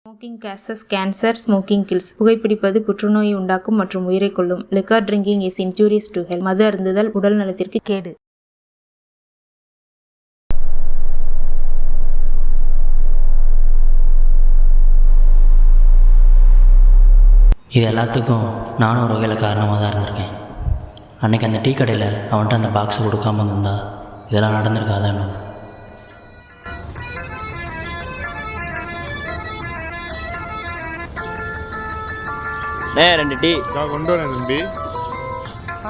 Smoking causes cancer, smoking kills. புகைப்பிடிப்பது புற்றுநோயை உண்டாக்கும் மற்றும் உயிரை கொல்லும். Liquor drinking is injurious to health. மது அருந்துதல் உடல் நலத்திற்கு கேடு. இது எல்லாத்துக்கும் நானும் ஒரு வகையில் காரணமாக தான் இருந்திருக்கேன். அன்றைக்கி அந்த டீ கடையில் அவன்கிட்ட அந்த பாக்ஸை கொடுக்காம இருந்திருந்தா இதெல்லாம் நடந்திருக்காதான். ரெண்டு டீ கொண்டு வரேன் தம்பி.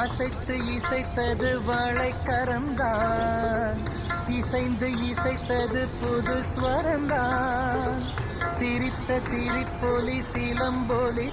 அசைத்து இசைத்தது வாழைக்கரம்தான், இசைந்து இசைத்தது புது ஸ்வரம்தான், சிரித்த சிரிப்பொலி சிலம்பொலி.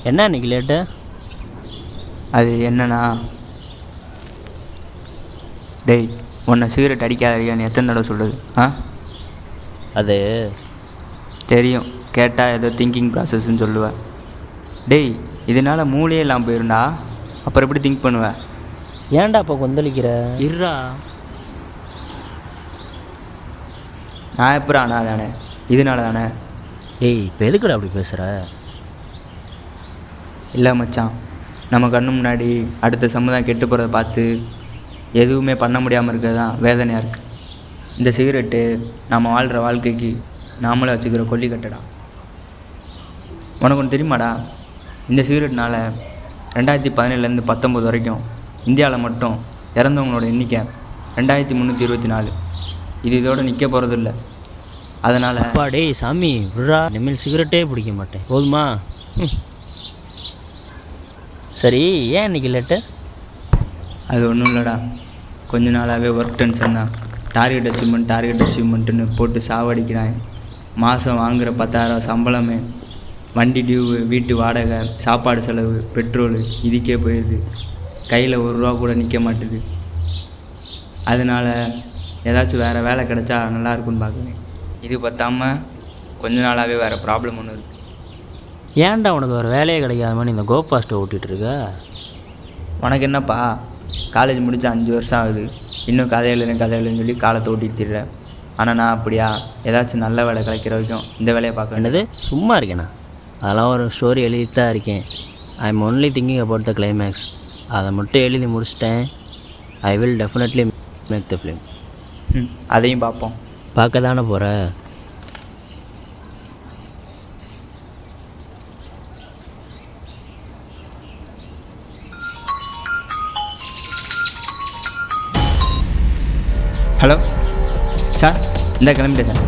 என்ன இன்னைக்கு லேட்டு? அது என்னன்னா, டேய் உன்னை சிகரெட் அடிக்காதீங்கன்னு எத்தனை தடவை சொல்கிறது? அது தெரியும், கேட்டால் ஏதோ திங்கிங் ப்ராசஸ்ன்னு சொல்லுவேன். டேய் இதனால் மூளையே இல்லாமல் போயிருந்தா அப்புறம் எப்படி திங்க் பண்ணுவேன்? ஏன்டா அப்போ கொந்தளிக்கிற? இருறா, நான் எப்போ ஆனால் தானே இதனால தானே. டேய் இப்போ எதுக்குடா அப்படி பேசுகிற? இல்லை மச்சான், நம்ம கண்ணு முன்னாடி அடுத்த சமுதாயம் கெட்டு போகிறத பார்த்து எதுவுமே பண்ண முடியாமல் இருக்கிறது தான் வேதனையாக இருக்குது. இந்த சிகரெட்டு நம்ம வாழ்கிற வாழ்க்கைக்கு நாமளே வச்சுக்கிற கொல்லிக்கட்டடா. உனக்கு ஒன்று தெரியுமாடா, இந்த சிகரெட்னால் 2017 19 வரைக்கும் இந்தியாவில் மட்டும் இறந்தவங்களோட எண்ணிக்கை 2324. இது இதோடு நிற்க போகிறதில்ல. அதனால் டேய் சாமி விட்றா, இனிமேல் சிகரெட்டே பிடிக்க மாட்டேன், போதுமா? சரி, ஏன் இன்றைக்கி லேட்டு? அது ஒன்றும் இல்லைடா, கொஞ்ச நாளாகவே ஒர்க் டென்ஷன் தான். டார்கெட் அச்சீவ்மெண்ட்டுன்னு போட்டு சாவடிக்கிறான். மாதம் வாங்குகிற 10,000 சம்பளமே வண்டி டியூவு, வீட்டு வாடகை, சாப்பாடு செலவு, பெட்ரோலு இதுக்கே போயிடுது. கையில் ₹1 கூட நிற்க மாட்டுது. அதனால் ஏதாச்சும் வேறு வேலை கிடச்சா நல்லாயிருக்குன்னு பார்க்குறேன். இது பற்றாமல் கொஞ்ச நாளாகவே வேறு ப்ராப்ளம் ஒன்று இருக்குது. ஏன்டா உனக்கு ஒரு வேலையே கிடைக்காத மாதிரி இந்த கோபாஸ்ட்டை ஓட்டிகிட்ருக்க? உனக்கு என்னப்பா, காலேஜ் முடித்தா 5 வருஷம் ஆகுது, இன்னும் கதையிலன்னு சொல்லி காலத்தை ஓட்டிட்டு திடுறேன். ஆனால் நான் அப்படியா, ஏதாச்சும் நல்ல வேலை கிடைக்கிற வரைக்கும் இந்த வேலையை பார்க்க வேண்டியது. சும்மா இருக்கேண்ணா, அதெல்லாம் ஒரு ஸ்டோரி எழுதி தான் இருக்கேன். I am only thinking about the climax. அதை மட்டும் எழுதி முடிச்சிட்டேன். I will definitely make the film. அதையும் பார்ப்போம். பார்க்க தானே போகிற? ஹலோ சார், இந்த கிளம்பிட்டேன் சார்.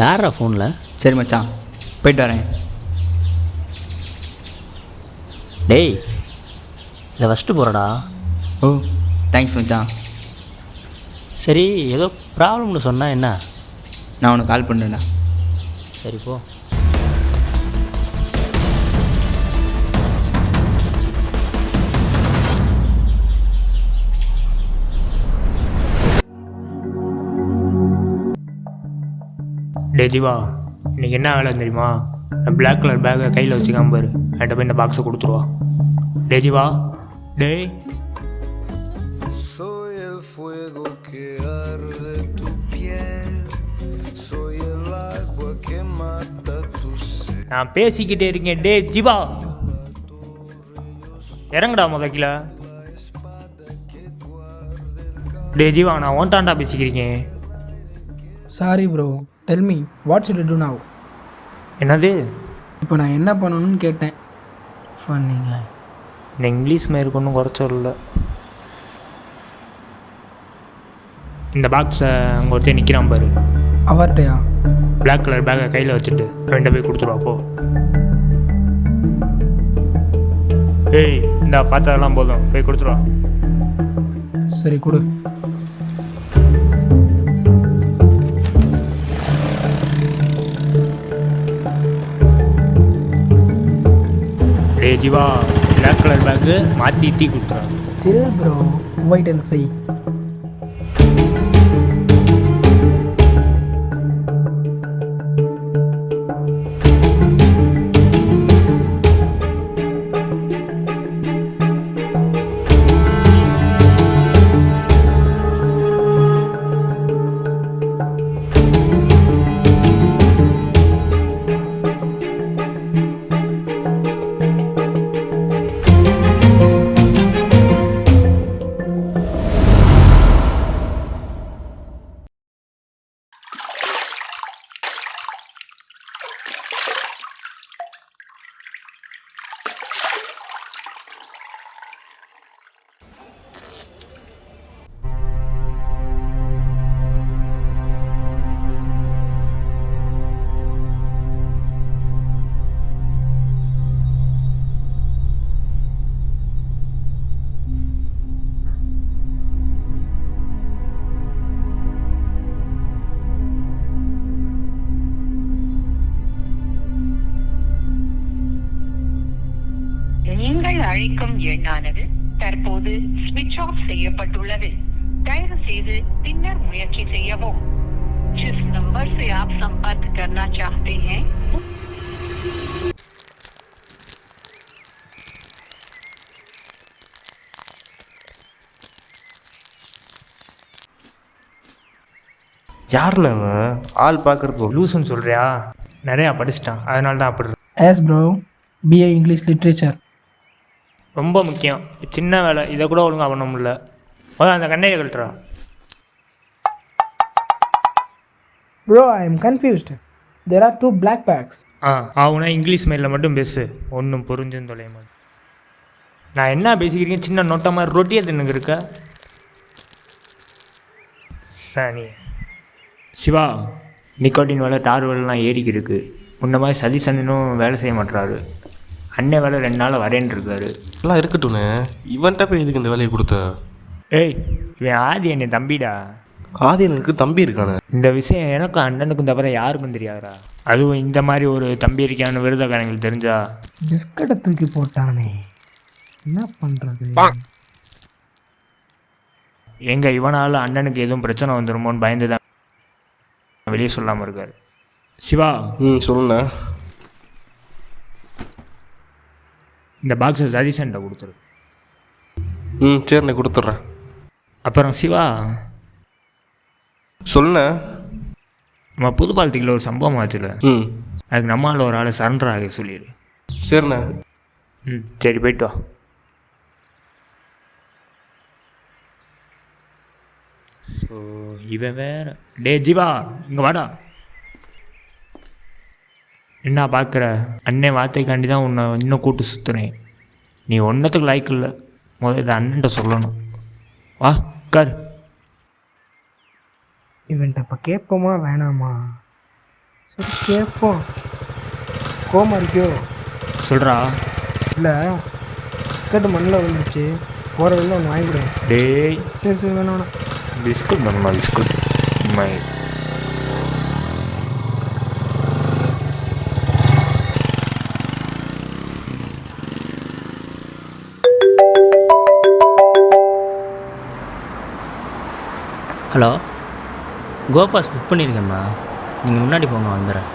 யாரா ஃபோனில்? சரி மச்சான், போயிட்டு வரேன். டேய் இதை ஃபஸ்ட்டு போகிறடா. ஓ தேங்க்ஸ் மச்சான். சரி, ஏதோ ப்ராப்ளம்னு சொன்னால் என்ன? நான் உனக்கு கால் பண்ணுறேன்டா. சரி போ. டே ஜீவா, இன்றைக்கி என்ன வேலை தெரியுமா? நான் பிளாக் கலர் பேக்கை கையில் வச்சுக்காம பாரு, என்கிட்ட போய் இந்த பாக்ஸை கொடுத்துருவா. டே ஜீவா, டே. நான் பேசிக்கிட்டே இருக்கேன். டே ஜீவா, இறங்குடா முதக்கில. டே ஜீவா, நான் ஒன்றாண்டா பேசிக்கிறேன். Sorry bro, tell me what should I to now? என்னது? இப்போ நான் என்ன பண்ணணும்னு கேட்டேன். ஃபன்னிங்க. இந்த இங்கிலீஷ் மேற்கு ஒன்றும் குறைச்சல. இந்த பாக்ஸை அங்கே ஒருத்தர் நிற்கிறான் பாரு, அவர்கிட்டயா? பிளாக் கலர் பேக்கை கையில் வச்சுட்டு ரெண்டு போய் கொடுத்துருவா போ. ஏய் இந்த பார்த்ததெல்லாம் போதும், போய் கொடுத்துருவா. சரி கொடு. ஜீவா பிளாக் கலர் பேக்கு மாற்றி தீ கொடுத்துறான். chill bro, wait and see. நீங்கள் அழைக்கும் எண்ணானது தற்போது ஸ்விட்ச் ஆஃப் செய்யப்பட்டுள்ளது. தயவு செய்து பின்னர் முயற்சி செய்யவும். जिस नंबर से आप संपर्क करना चाहते हैं யாருண்ணே அவன்? ஆள் பார்க்குறப்போ லூசுன்னு சொல்கிறியா? நிறையா படிச்சிட்டான், அதனால தான் அப்படி இருக்கு. As bro, BA English Literature. ரொம்ப முக்கியம், சின்ன வேலை, இதை கூட ஒழுங்காக பண்ண முடியல. முதல்ல அந்த கண்ணையை கழட்டுறா. Bro, I am confused. There are 2 black bags. அவனா இங்கிலீஷ் மெயிலில் மட்டும் பேசு, ஒன்றும் புரிஞ்சுன்னு தொலைய மாட்டேன். நான் என்ன பேசிக்கிறீங்க? சின்ன நோட்ட மாதிரி ரொட்டியை தின்னுங்க இருக்க சனி. சிவா, நிக்கோட்டின் வேலை டார் வேலைலாம் ஏறிக்கி இருக்கு. முன்ன மாதிரி சதீசனும் வேலை செய்ய மாட்டுறாரு. அண்ணன் வேலை 2 நாள் வரேன்னு இருக்காரு. எல்லாம் இருக்கட்டும்ண்ணே, இவன்ட்ட போய் எதுக்கு இந்த வேலையை கொடுத்த? ஏய், இவன் ஆதி என்னை தம்பிடா. ஆதியனுக்கு தம்பி இருக்கானே. இந்த விஷயம் எனக்கும் அண்ணனுக்கும் தவிர யாருக்கும் தெரியாதா? அதுவும் இந்த மாதிரி ஒரு தம்பி இருக்கான்னு விருதக்காரங்களுக்கு தெரிஞ்சா பிஸ்கட்டை தூக்கி போட்டானே, என்ன பண்ணுறது? எங்க இவனால் அண்ணனுக்கு எதுவும் பிரச்சனை வந்துடுமோன்னு பயந்து தான் வெளியே சொல்லாமல் இருக்காரு. சிவா, சொல்லுண்ணே. இந்த பாக்ஸை சதீஷன்ட்ட கொடுத்துரு. சரிண்ணே, கொடுத்துட்றேன். அப்புறம் சிவா, சொல்லுண்ணே. நம்ம புதுப்பாலத்துக்குள்ள ஒரு சம்பவம் ஆச்சுல, அதுக்கு நம்மளால் ஒரு ஆளை சரண்டர் ஆக சொல்லிடு. சரிண்ணே. சரி, போயிட்டு வா. ஸோ இவன் வேற. டே ஜீவா, இங்கே வாடா. என்ன பார்க்குற? அண்ணன் வார்த்தைக்காண்டி தான் உன்னை இன்னும் கூட்டு சுற்றுனேன். நீ ஒன்றத்துக்கு லாய்க்கு இல்லை. முதல்ல இதை அண்ணன்ட்ட சொல்லணும். வா உட்கார். இவன்ட்ட இப்போ கேட்போமா வேணாமா? சரி கேட்போம். கோமா இருக்கியோ? சொல்கிறா. இல்லை, பிஸ்கட் மண்ணில் வந்துருச்சு, போகிற வெளில ஒன்று வாங்கிவிடு. டேய், சரி சரி, வேணாம் வேணாம். பிஸ்கட் பண்ணணுமா? பிஸ்கட் மை. ஹலோ, கோபாஸ் புக் பண்ணியிருக்கேம்மா. நீங்கள் முன்னாடி போங்க, வந்துடுறேன்.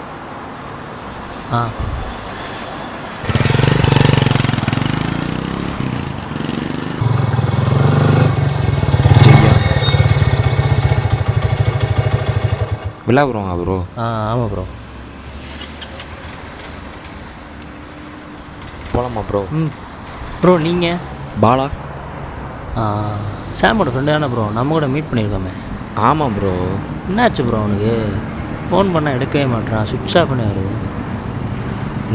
விழாவுறோம் ப்ரோ. ஆமாம் ப்ரோ. போகலாமா ப்ரோ? ப்ரோ நீங்கள்? பாலா சாமோட ஃப்ரெண்டு தானே ப்ரோ? நம்ம கூட மீட் பண்ணியிருக்கோமே. ஆமாம் ப்ரோ. என்னாச்சு ப்ரோ அவனுக்கு? ஃபோன் பண்ணால் எடுக்கவே மாட்டான், சுவிட்ச் ஆஃப் பண்ணி வருது.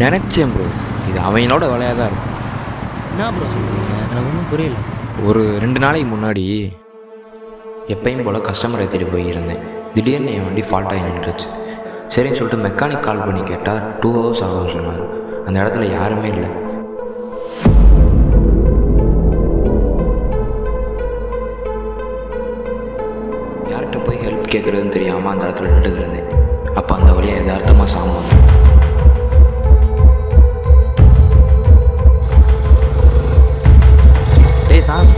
நினச்சேன் ப்ரோ, இது அவனோட வேலையாக தான் இருக்கும். என்ன ப்ரோ சொல்கிறீங்க? எனக்கு ஒன்றும் புரியல. ஒரு 2 நாளைக்கு முன்னாடி எப்பயும் போல் கஸ்டமரை தேடி போயிருந்தேன். திடீர்னு என் வண்டி ஃபால்ட்டாகி நின்றுச்சு. சரின்னு சொல்லிட்டு மெக்கானிக் கால் பண்ணி கேட்டால் 2 ஹவர்ஸ் ஆகும் சொன்னார். அந்த இடத்துல யாருமே இல்லை. யார்கிட்ட போய் ஹெல்ப் கேட்குறதுன்னு தெரியாமல் அந்த இடத்துல நின்றுட்டு இருந்தேன். அப்போ அந்த வழியாக யதார்த்தமாக சாமம் டேய் சாமி,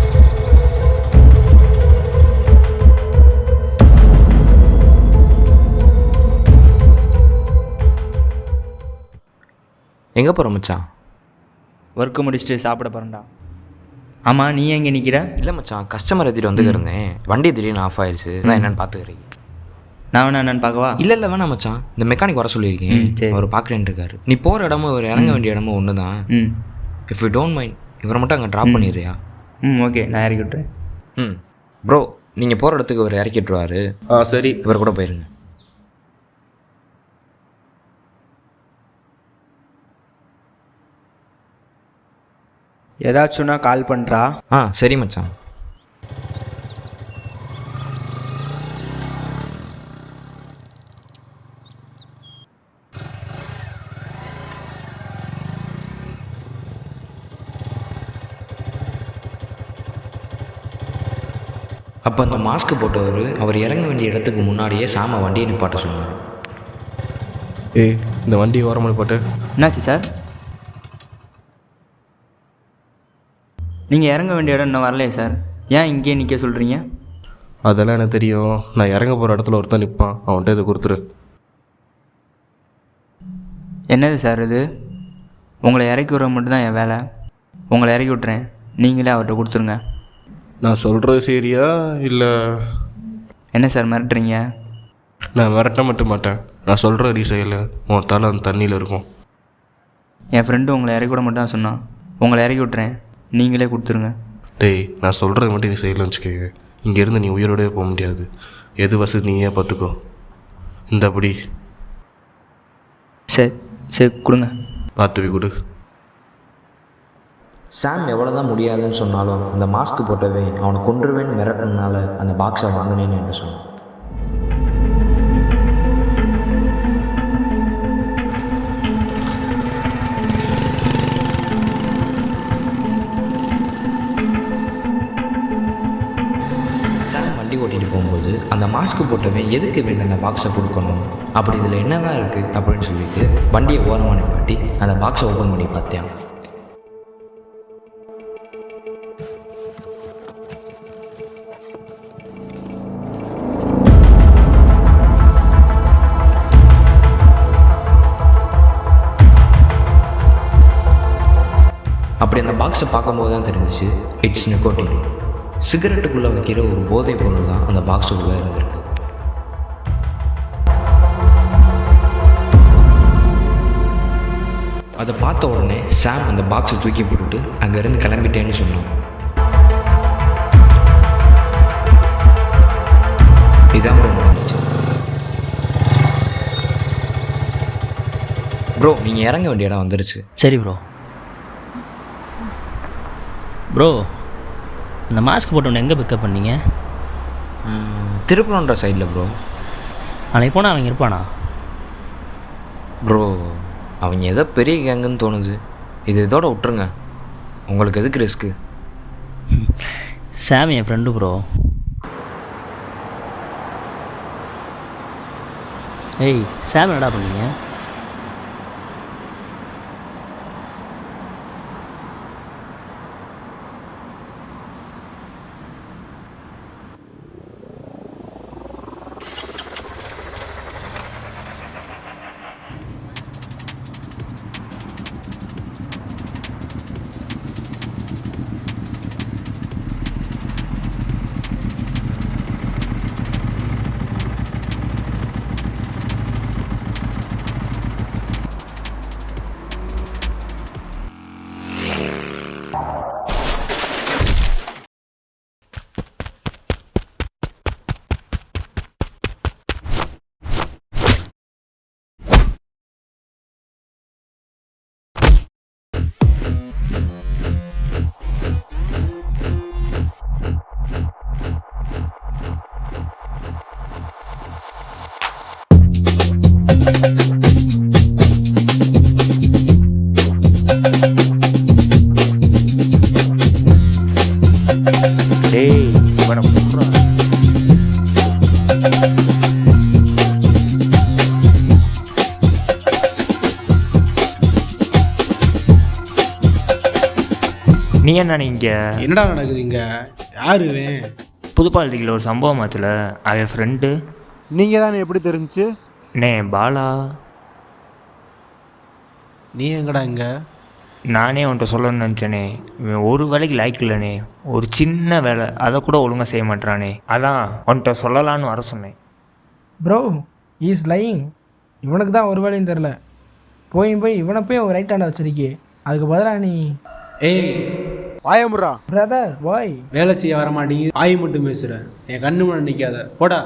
எங்கே போகிற மச்சான்? ஒர்க்கு முடிச்சுட்டு சாப்பிட போகிறேன்டா. ஆமாம், நீ எங்கே நிற்கிற? இல்லை மச்சான், கஸ்டமர் ஏற்றிட்டு வந்துருந்தேன். வண்டி திடீர்னு ஆஃப் ஆயிடுச்சு. நான் என்னென்னு பார்த்துக்கிறேன். நான் வேணா என்னன்னு பார்க்கவா? இல்லை வேணாம் மச்சான், இந்த மெக்கானிக் வர சொல்லியிருக்கேன். சரி. அவர் பார்க்குறேன்னு இருக்காரு. நீ போகிற இடமும் அவர் இறங்க வேண்டிய இடமும் ஒன்று தான். இஃப் யூ டோன்ட் மைண்ட் இவரை மட்டும் அங்கே ட்ராப் பண்ணிடுறியா? ஓகே, நான் இறக்கி விட்றேன். ப்ரோ, நீங்கள் போகிற இடத்துக்கு அவர் இறக்கி விட்ருவாரு. சரி. இவர் கூட போயிருங்க. ஏதாச்சும்னா கால் பண்ணுறா. சரி மச்சான். அப்போ அந்த மாஸ்க் போட்டவர் அவர் இறங்க வேண்டிய இடத்துக்கு முன்னாடியே சாம வண்டியை நிப்பாட்ட சொன்னார். ஏய், இந்த வண்டியை ஓரமாக போட்டு. என்னாச்சு சார்? நீங்கள் இறங்க வேண்டிய இடம் இன்னும் வரலையே சார், ஏன் இங்கேயே நிற்க சொல்கிறீங்க? அதெல்லாம் எனக்கு தெரியும். நான் இறங்க போகிற இடத்துல ஒருத்தன் நிற்பான், அவன்கிட்ட இதை கொடுத்துரு. என்னது சார் இது? உங்களை இறக்கி விட மட்டும்தான் என் வேலை. உங்களை இறக்கி விட்றேன், நீங்களே அவர்கிட்ட கொடுத்துருங்க. நான் சொல்கிறது சரியா இல்லை? என்ன சார் மிரட்டுறீங்க? நான் மிரட்ட மட்டும் மாட்டேன். நான் சொல்கிற ரீசையில் உன் தலை அந்த தண்ணியில் இருக்கும். என் ஃப்ரெண்டு உங்களை இறக்கி விட மட்டும் தான் சொன்னான். உங்களை இறக்கி விட்றேன், நீங்களே கொடுத்துருங்க. டேய், நான் சொல்கிறது மட்டும் நீ செய்யலன்னு வச்சுக்கோங்க, இங்கேருந்து நீ உயிரோடவே போக முடியாது. எது வசதி நீயே பார்த்துக்கோ. இந்த அப்படி சரி சரி கொடுங்க. பார்த்து கொடு. சாம் எவ்வளோ தான் முடியாதுன்னு சொன்னாலும் அந்த மாஸ்க் போட்டவே அவனை கொன்றுவேன்னு மிரட்டினால அந்த பாக்ஸை வாங்கினேன்னு என்ன சொன்னான். சாம் வண்டி ஓட்டிகிட்டு போகும்போது அந்த மாஸ்க் போட்டவன் எதுக்கு வேணும் அந்த பாக்ஸை கொடுக்கணும், அப்படி இதில் என்னதான் இருக்குது அப்படின்னு சொல்லிட்டு வண்டியை ஓரமாக நிப்பாட்டி அந்த பாக்ஸை ஓப்பன் பண்ணி பார்த்தேன். அப்படி அந்த பாக்ஸை பார்க்கும்போது தான் தெரிஞ்சிச்சு, இட்ஸ் நிக்கோட்டின். சிகரெட்டுக்குள்ளே வைக்கிற ஒரு போதைப் பொருள் தான் அந்த பாக்ஸுக்குள்ளே இருந்திருக்கு. அதை பார்த்த உடனே சாம் அந்த பாக்ஸை தூக்கி போட்டுட்டு அங்கேருந்து கிளம்பிட்டேன்னு சொன்னான். இதான் ப்ரோ நடந்துச்சு. ப்ரோ, நீங்கள் இறங்க வேண்டிய இடம் வந்துருச்சு. சரி ப்ரோ. ப்ரோ, அந்த மாஸ்க் போட்டவனை எங்கே பிக்கப் பண்ணீங்க? திருப்பூர்ன்ற சைடில் ப்ரோ. அன்னைக்கு போனால் அவங்க இருப்பானா? ப்ரோ, அவங்க ஏதோ பெரிய கேங்குன்னு தோணுது. இது இதோட விட்டுருங்க, உங்களுக்கு எதுக்கு ரிஸ்க்கு? சாம் என் ஃப்ரெண்டு ப்ரோ. ஏய், சாம் என்னடா பண்ணீங்க? நீ என்ன இங்கே என்னடா நடக்குது இங்கே? யார் இவன்? புதுப்பாலத்தில் ஒரு சம்பவம் ஆச்சுல, அவன் ஃப்ரெண்டு. நீங்கள் தானே எப்படி தெரிஞ்சுச்சு? நே பாலா. நீ எங்கடா இங்கே? நானே உன்கிட்ட சொல்லணும்னு நினச்சேனே, இவன் ஒரு வேலைக்கு லாய்க்கு இல்லைனே, ஒரு சின்ன வேலை அதை கூட ஒழுங்காக செய்ய மாட்டானே, அதான் உன்கிட்ட சொல்லலான்னு வர சொன்னேன். Bro is lying. இவனுக்கு தான் ஒரு வேலையும் தெரில. போய் இவனை போய் ஒரு ரைட் ஹேண்டை வச்சிருக்கே, அதுக்கு பதிலாக நீ ஏய் வாயமுறா. பிரதர் வாய். வேலை செய்ய வர மாட்டேங்குது, ஆய் மட்டும் பேசுகிறேன். என் கண்ணு முன்னாடி நிற்காத, போடா.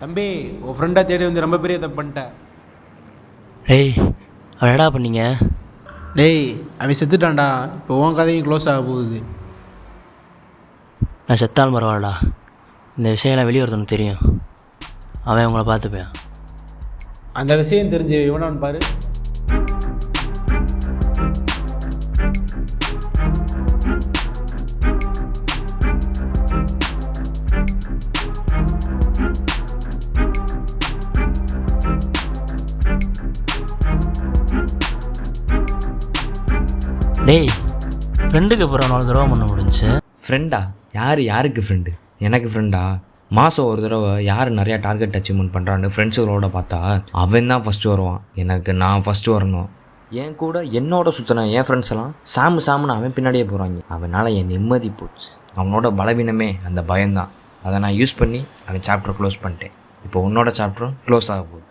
தம்பி, உன் ஃப்ரெண்டாக தேடி வந்து ரொம்ப பெரிய தப்பு பண்ணிட்டேன். டேய் அவன் என்னடா பண்ணீங்க? டேய் அவன் செத்துட்டான்டா. இப்போ உன் கதையும் க்ளோஸ் ஆக போகுது. நான் செத்தாலும் பரவாயில்லடா, இந்த விஷயம்லாம் வெளியே ஒருத்தனுக்கு தெரியும், அவன் உங்களை பார்த்துப்பேன். அந்த விஷயம் தெரிஞ்சு இவனான்னு பாரு. டேய் ஃப்ரெண்டுக்கு அப்புறம் 4 தடவை பண்ண முடிஞ்சு. ஃப்ரெண்டா? யாருக்கு ஃப்ரெண்டு? எனக்கு ஃப்ரெண்டா? மாதம் ஒரு தடவை யார் நிறையா டார்கெட் அச்சீவ்மெண்ட் பண்ணுறான்னு ஃப்ரெண்ட்ஸுகளோட பார்த்தா அவன் தான் ஃபஸ்ட்டு வருவான். எனக்கு நான் ஃபஸ்ட்டு வரணும். என் கூட என்னோட சுற்றின என் ஃப்ரெண்ட்ஸ் எல்லாம் சாமுன்னு அவன் பின்னாடியே போகிறாங்க. அவனால் என் நிம்மதி போச்சு. அவனோட பலவீனமே அந்த பயம்தான். அதை நான் யூஸ் பண்ணி அவன் சாப்டர் க்ளோஸ் பண்ணிட்டேன். இப்போ உன்னோட சாப்டரும் க்ளோஸ் ஆக போகுது.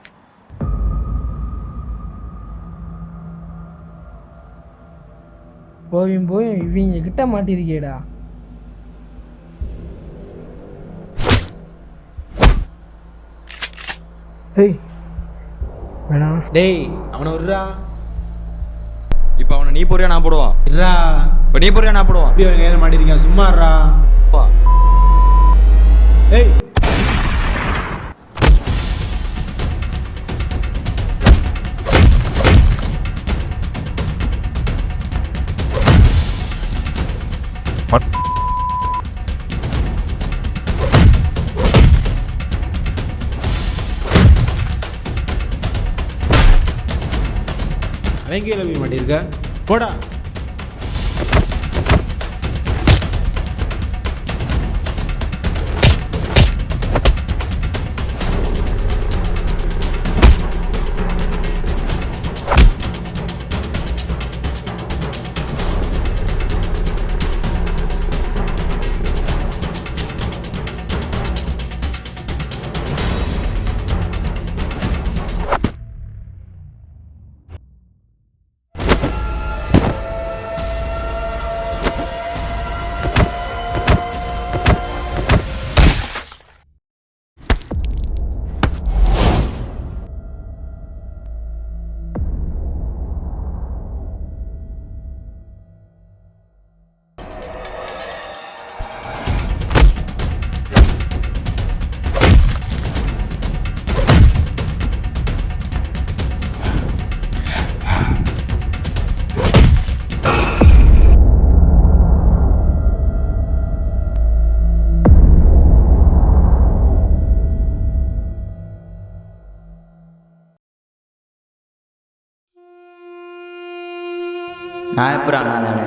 போய் இவங்க கிட்ட மாட்டிருக்கேடா. ஏய் வேணாம். டேய் அவனை விட்றா. இப்போ அவனை நீ போறியா நான் போடுவா? விட்றா. இப்போ நீ போறியா நான் போடுவா? அவன் கையில் மாட்டிருக்கான், சும்மாறா. ஏய் அவன் கையில் போய் மாட்டிருக்க, போடா. நான் எப்போ தானே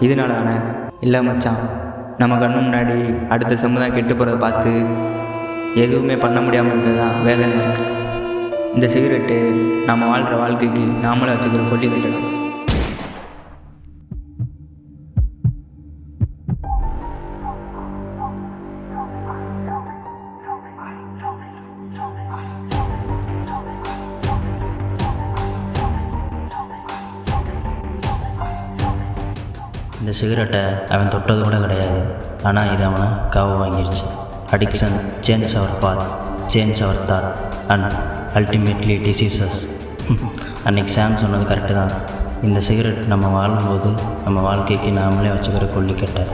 இதனால தானே? இல்லை மச்சான், நம்ம கண்ணு முன்னாடி அடுத்த சமுதாயம் கெட்டு போகிறத பார்த்து எதுவுமே பண்ண முடியாமல் இருக்கிறது தான் வேதனையாக இருக்குது. இந்த சிகரெட்டு நம்ம வாழ்கிற வாழ்க்கைக்கு நாமளே வச்சுக்கிற கொல்லி கட்டணும். இந்த சிகரெட்டை அவன் தொட்டது கூட கிடையாது, ஆனால் இது அவனை காவு வாங்கிடுச்சு. Addiction change our path, change our thought and ultimately diseases. அன்றைக்கி சாம் சொன்னது கரெக்டு தான். இந்த சிகரெட் நம்ம வாழும்போது நம்ம வாழ்க்கைக்கு நாமளே வச்சுக்கிற கொல்லிக்கட்டை.